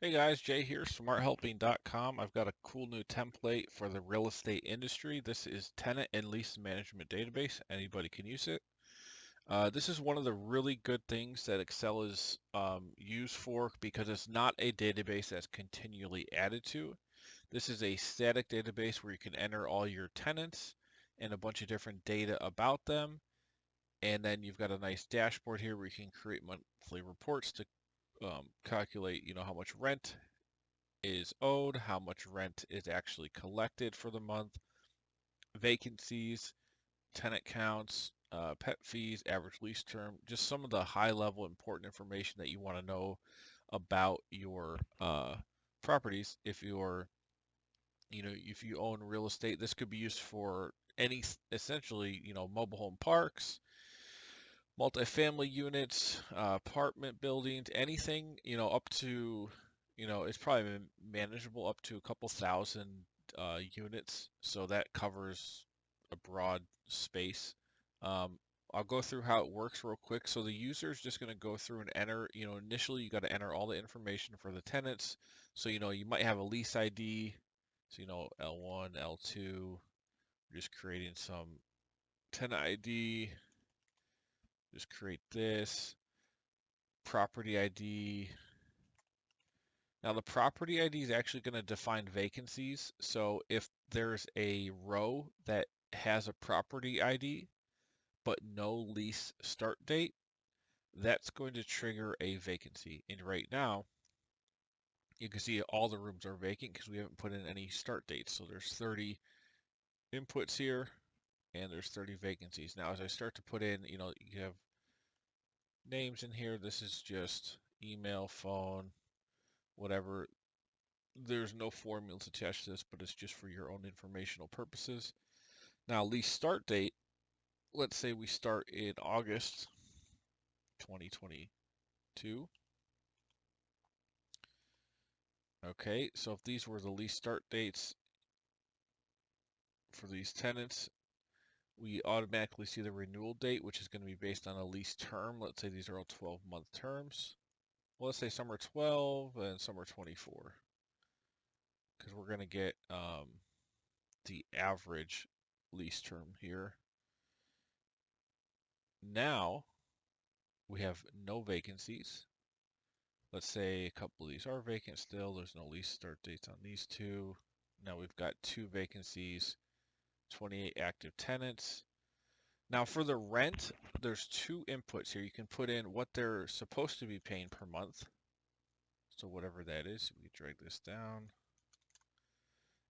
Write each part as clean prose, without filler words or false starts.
Hey guys, Jay here, smarthelping.com. I've got a cool new template for the real estate industry. This is Tenant and Lease Management Database. Anybody can use it. This is one of the really good things that Excel is used for because it's not a database that's continually added to. This is a static database where you can enter all your tenants and a bunch of different data about them. And then you've got a nice dashboard here where you can create monthly reports to calculate, how much rent is owed, how much rent is actually collected for the month, vacancies, tenant counts, pet fees, average lease term, just some of the high level important information that you want to know about your properties. If you own real estate, this could be used for any, essentially, mobile home parks, multifamily units, apartment buildings, anything, up to, it's probably manageable up to a couple thousand units. So that covers a broad space. Um, I'll go through how it works real quick. So the user is just going to go through and enter, initially you got to enter all the information for the tenants. So, you might have a lease ID. So, L1, L2, just creating some tenant ID. Just create this property ID. Now the property ID is actually going to define vacancies. So if there's a row that has a property ID but no lease start date, that's going to trigger a vacancy. And right now, you can see all the rooms are vacant because we haven't put in any start dates. So there's 30 inputs here and there's 30 vacancies. Now as I start to put in, you have names in here. This is just email, phone, whatever. There's no formulas attached to this, but it's just for your own informational purposes. Now, lease start date, let's say we start in August 2022. Okay, so if these were the lease start dates for these tenants, we automatically see the renewal date, which is going to be based on a lease term. Let's say these are all 12-month terms. Well, let's say some are 12 and some are 24, because we're going to get the average lease term here. Now we have no vacancies. Let's say a couple of these are vacant still. There's no lease start dates on these two. Now we've got 2 vacancies, 28 active tenants. Now for the rent, there's 2 inputs here. You can put in what they're supposed to be paying per month. So whatever that is, we drag this down.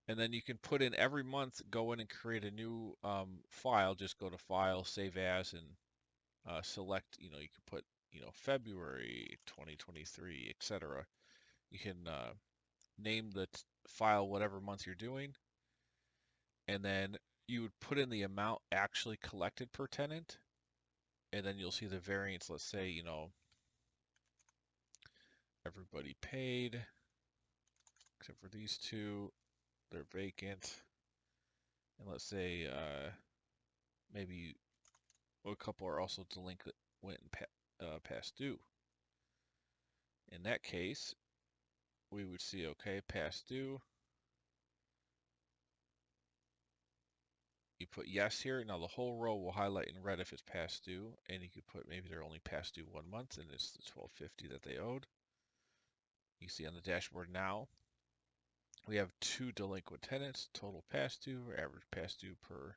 And then you can put in every month, go in and create a new file. Just go to File, Save As, and select, you can put, February 2023, etc. You can name the file whatever month you're doing, and then you would put in the amount actually collected per tenant, and then you'll see the variance. Let's say, everybody paid, except for these 2, they're vacant. And let's say maybe a couple are also delinquent and past due. In that case, we would see, okay, past due. You put yes here. Now the whole row will highlight in red if it's past due, and you could put maybe they're only past due 1 month and it's the $12.50 that they owed. You see on the dashboard now, we have 2 delinquent tenants, total past due, or average past due per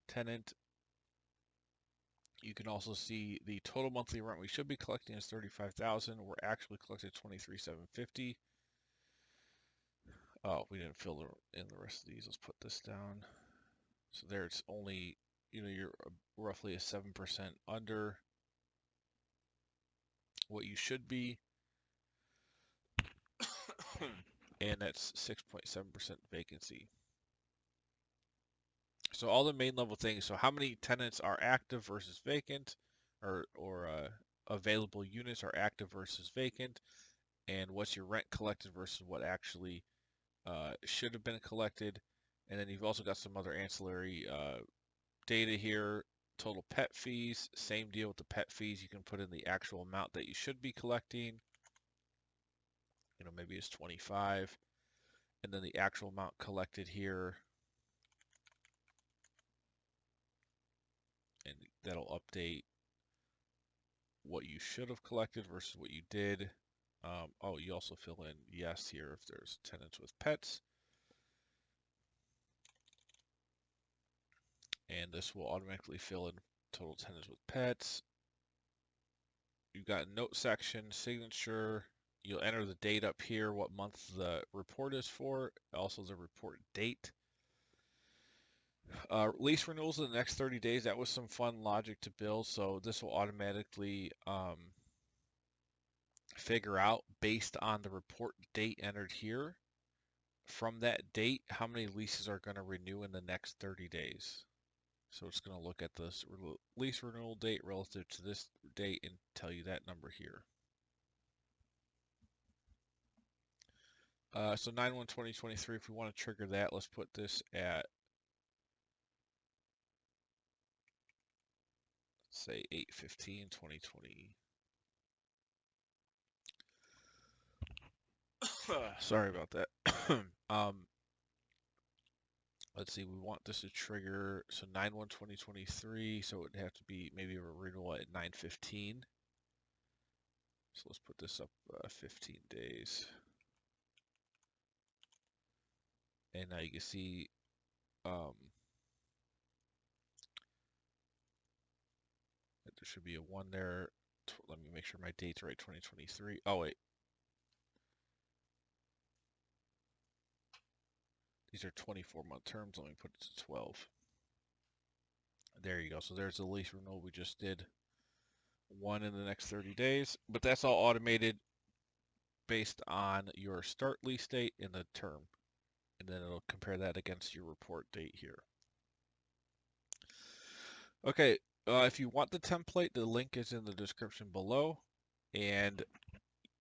tenant. You can also see the total monthly rent we should be collecting is $35,000. We're actually collecting $23,750. Oh, we didn't fill in the rest of these. Let's put this down. So there it's only, you're roughly a 7% under what you should be. And that's 6.7% vacancy. So all the main level things. So how many tenants are active versus vacant, or available units are active versus vacant, and what's your rent collected versus what actually should have been collected. And then you've also got some other ancillary data here. Total pet fees, same deal with the pet fees. You can put in the actual amount that you should be collecting. maybe it's 25, and then the actual amount collected here, and that'll update what you should have collected versus what you did. Oh, you also fill in yes here if there's tenants with pets. And this will automatically fill in total tenants with pets. You've got a note section, signature. You'll enter the date up here, what month the report is for, also the report date. Lease renewals in the next 30 days. That was some fun logic to build. So this will automatically figure out, based on the report date entered here, from that date, how many leases are going to renew in the next 30 days. So it's going to look at this lease renewal date relative to this date and tell you that number here. So 9/1/2023, if we want to trigger that, let's put this at, say, 8/15/2020. Sorry about that. Let's see, we want this to trigger, so 9/1/2023, so it would have to be maybe a renewal at 9/15. So let's put this up 15 days. And now you can see that there should be a 1 there. Let me make sure my date's right, 2023. Oh, wait. These are 24-month terms. Let me put it to 12. There you go. So there's the lease renewal we just did. 1 in the next 30 days. But that's all automated based on your start lease date and the term. And then it'll compare that against your report date here. Okay, if you want the template, the link is in the description below. And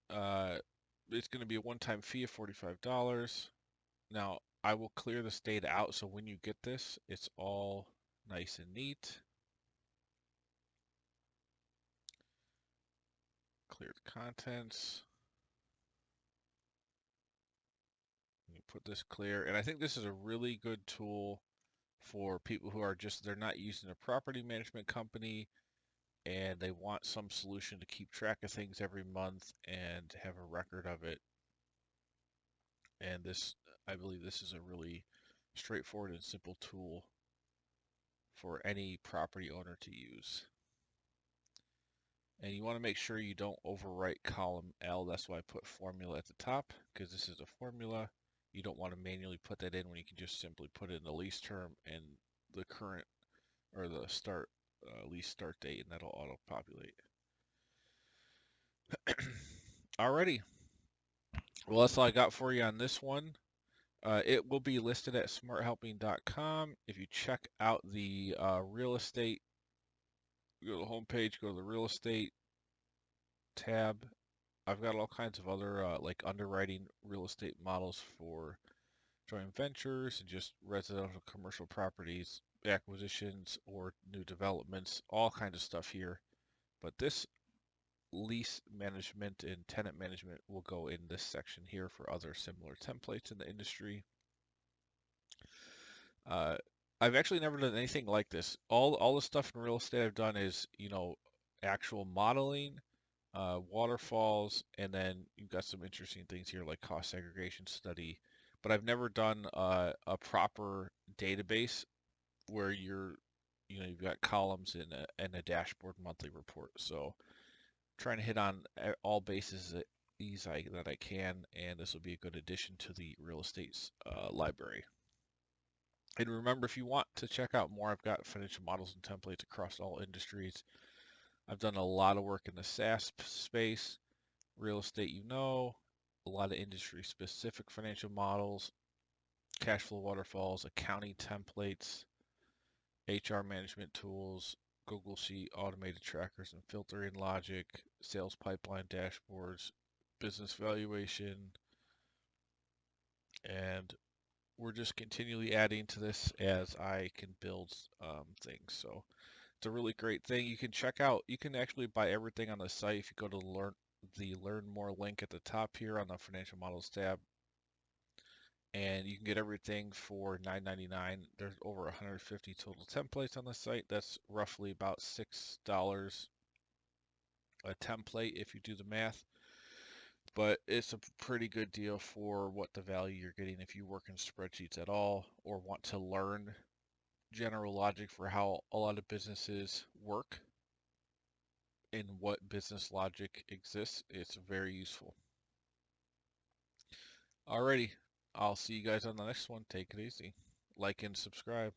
it's going to be a one-time fee of $45. Now, I will clear this data out, so when you get this, it's all nice and neat. Clear the contents. You put this clear, and I think this is a really good tool for people who are they're not using a property management company and they want some solution to keep track of things every month and have a record of it. And this, I believe this is a really straightforward and simple tool for any property owner to use. And you want to make sure you don't overwrite column L. That's why I put formula at the top, because this is a formula. You don't want to manually put that in when you can just simply put it in the lease term and the current or the start lease start date, and that'll auto-populate. Alrighty. Well, that's all I got for you on this one. It will be listed at smarthelping.com. If you check out the real estate, go to the homepage, go to the real estate tab. I've got all kinds of other like underwriting real estate models for joint ventures and just residential commercial properties, acquisitions or new developments, all kinds of stuff here. But this lease management and tenant management will go in this section here for other similar templates in the industry. I've actually never done anything like this. All the stuff in real estate I've done is, actual modeling, waterfalls, and then you've got some interesting things here like cost segregation study. But I've never done a proper database where you've got columns in a dashboard monthly report. So trying to hit on all bases that I can, and this will be a good addition to the real estate library. And remember, if you want to check out more, I've got financial models and templates across all industries. I've done a lot of work in the SaaS space, real estate, a lot of industry-specific financial models, cash flow waterfalls, accounting templates, HR management tools, Google Sheet, automated trackers and filtering logic, sales pipeline dashboards, business valuation, and we're just continually adding to this as I can build things. So it's a really great thing. You can check out, you can actually buy everything on the site. If you go to the Learn More link at the top here on the Financial Models tab, and you can get everything for $9.99. There's over 150 total templates on the site. That's roughly about $6 a template if you do the math, but it's a pretty good deal for what the value you're getting if you work in spreadsheets at all or want to learn general logic for how a lot of businesses work and what business logic exists. It's very useful. Alrighty, I'll see you guys on the next one. Take it easy. Like and subscribe.